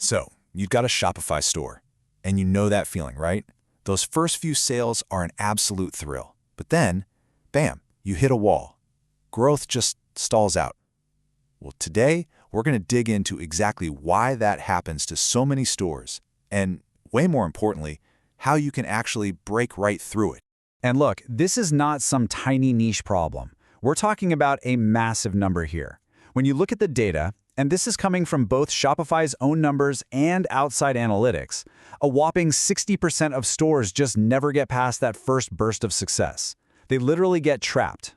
So, you've got a Shopify store, and you know that feeling, right? Those first few sales are an absolute thrill. But then, bam, you hit a wall. Growth just stalls out. Well, today, we're going to dig into exactly why that happens to so many stores, and way more importantly, how you can actually break right through it. And look, this is not some tiny niche problem. We're talking about a massive number here. When you look at the data, and this is coming from both Shopify's own numbers and outside analytics, a whopping 60% of stores just never get past that first burst of success. They literally get trapped.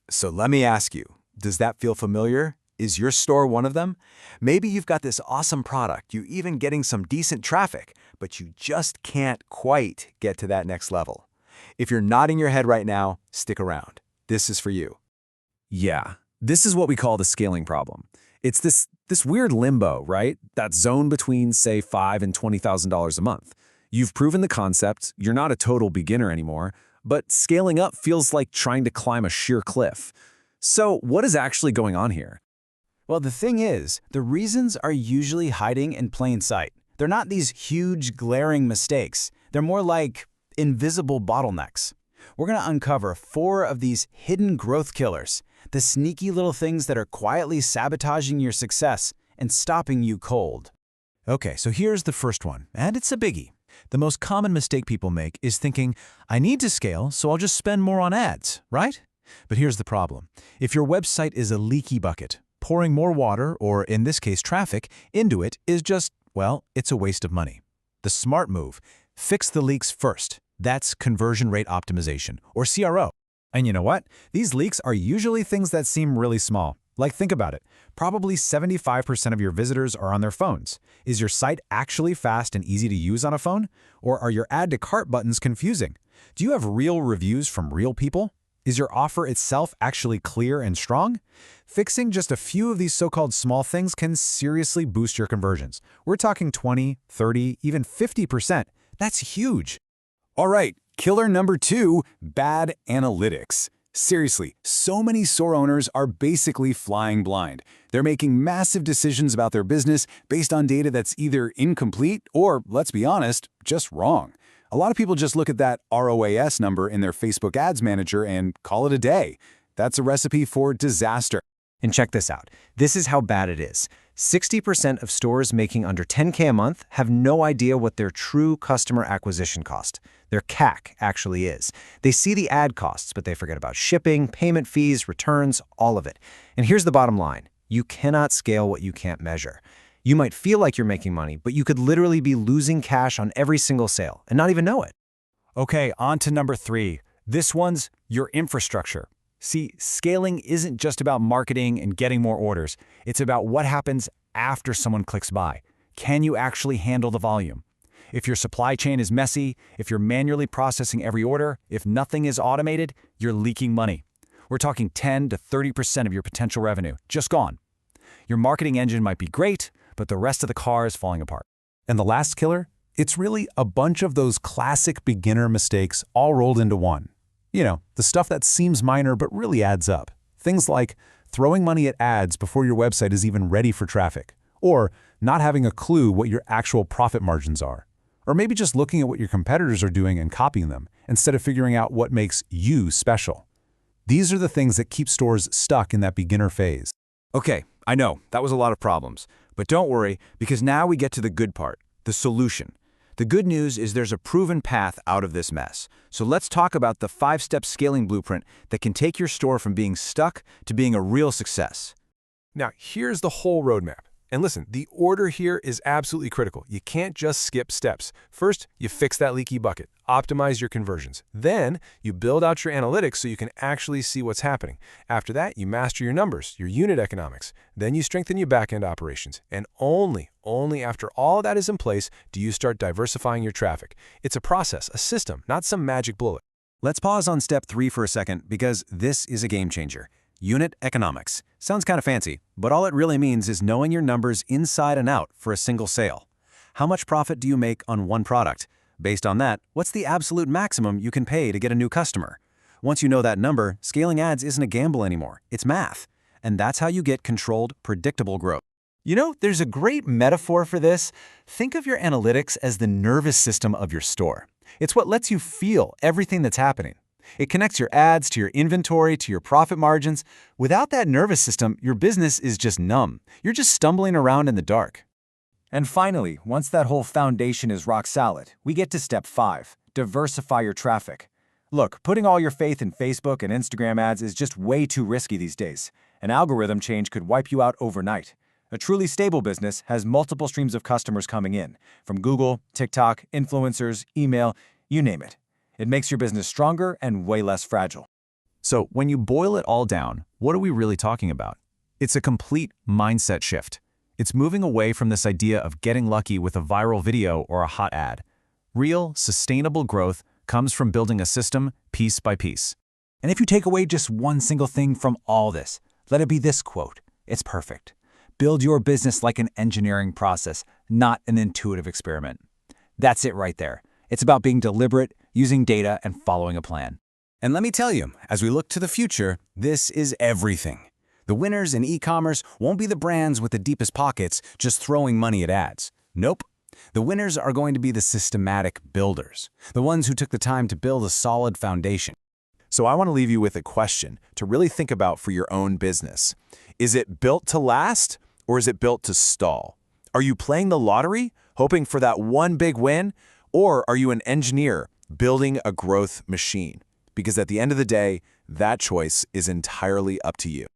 So let me ask you, does that feel familiar? Is your store one of them? Maybe you've got this awesome product, you're even getting some decent traffic, but you just can't quite get to that next level. If you're nodding your head right now, stick around. This is for you. Yeah, this is what we call the scaling problem. It's this weird limbo, right? That zone between, say, $5,000 and $20,000 a month. You've proven the concept, you're not a total beginner anymore, but scaling up feels like trying to climb a sheer cliff. So what is actually going on here? Well, the thing is, the reasons are usually hiding in plain sight. They're not these huge, glaring mistakes. They're more like invisible bottlenecks. We're going to uncover 4 of these hidden growth killers, the sneaky little things that are quietly sabotaging your success and stopping you cold. Okay, so here's the first one, and it's a biggie. The most common mistake people make is thinking, I need to scale, so I'll just spend more on ads, right? But here's the problem. If your website is a leaky bucket, pouring more water, or in this case traffic, into it is just, well, it's a waste of money. The smart move, fix the leaks first. That's conversion rate optimization, or CRO. And you know what? These leaks are usually things that seem really small. Like, think about it. Probably 75% of your visitors are on their phones. Is your site actually fast and easy to use on a phone? Or are your add to cart buttons confusing? Do you have real reviews from real people? Is your offer itself actually clear and strong? Fixing just a few of these so-called small things can seriously boost your conversions. We're talking 20, 30, even 50%. That's huge. All right, killer number 2, bad analytics. Seriously, so many store owners are basically flying blind. They're making massive decisions about their business based on data that's either incomplete or, let's be honest, just wrong. A lot of people just look at that ROAS number in their Facebook Ads Manager and call it a day. That's a recipe for disaster. And check this out. This is how bad it is. 60% of stores making under $10K a month have no idea what their true customer acquisition cost, their CAC, actually is. They see the ad costs, but they forget about shipping, payment fees, returns, all of it. And here's the bottom line. You cannot scale what you can't measure. You might feel like you're making money, but you could literally be losing cash on every single sale and not even know it. Okay, on to number 3. This one's your infrastructure. See, scaling isn't just about marketing and getting more orders. It's about what happens after someone clicks buy. Can you actually handle the volume? If your supply chain is messy, if you're manually processing every order, if nothing is automated, you're leaking money. We're talking 10 to 30% of your potential revenue, just gone. Your marketing engine might be great, but the rest of the car is falling apart. And the last killer? It's really a bunch of those classic beginner mistakes all rolled into one. You know, the stuff that seems minor but really adds up. Things like throwing money at ads before your website is even ready for traffic, or not having a clue what your actual profit margins are, or maybe just looking at what your competitors are doing and copying them instead of figuring out what makes you special. These are the things that keep stores stuck in that beginner phase. Okay, I know, that was a lot of problems. But don't worry, because now we get to the good part, the solution. The good news is there's a proven path out of this mess. So let's talk about the 5-step scaling blueprint that can take your store from being stuck to being a real success. Now, here's the whole roadmap. And listen, the order here is absolutely critical. You can't just skip steps. First, you fix that leaky bucket, optimize your conversions. Then, you build out your analytics so you can actually see what's happening. After that, you master your numbers, your unit economics. Then you strengthen your back-end operations. And only after all that is in place do you start diversifying your traffic. It's a process, a system, not some magic bullet. Let's pause on step 3 for a second because this is a game changer. Unit economics. Sounds kind of fancy, but all it really means is knowing your numbers inside and out for a single sale. How much profit do you make on one product? Based on that, what's the absolute maximum you can pay to get a new customer? Once you know that number, scaling ads isn't a gamble anymore. It's math. And that's how you get controlled, predictable growth. You know, there's a great metaphor for this. Think of your analytics as the nervous system of your store. It's what lets you feel everything that's happening. It connects your ads to your inventory, to your profit margins. Without that nervous system, your business is just numb. You're just stumbling around in the dark. And finally, once that whole foundation is rock solid, we get to step 5, diversify your traffic. Look, putting all your faith in Facebook and Instagram ads is just way too risky these days. An algorithm change could wipe you out overnight. A truly stable business has multiple streams of customers coming in, from Google, TikTok, influencers, email, you name it. It makes your business stronger and way less fragile. So when you boil it all down, what are we really talking about? It's a complete mindset shift. It's moving away from this idea of getting lucky with a viral video or a hot ad. Real, sustainable growth comes from building a system piece by piece. And if you take away just one single thing from all this, let it be this quote. It's perfect. Build your business like an engineering process, not an intuitive experiment. That's it right there. It's about being deliberate, using data, and following a plan. And let me tell you, as we look to the future, this is everything. The winners in e-commerce won't be the brands with the deepest pockets just throwing money at ads. Nope. The winners are going to be the systematic builders, the ones who took the time to build a solid foundation. So I want to leave you with a question to really think about for your own business. Is it built to last, or is it built to stall? Are you playing the lottery, hoping for that one big win, or are you an engineer building a growth machine? Because at the end of the day, that choice is entirely up to you.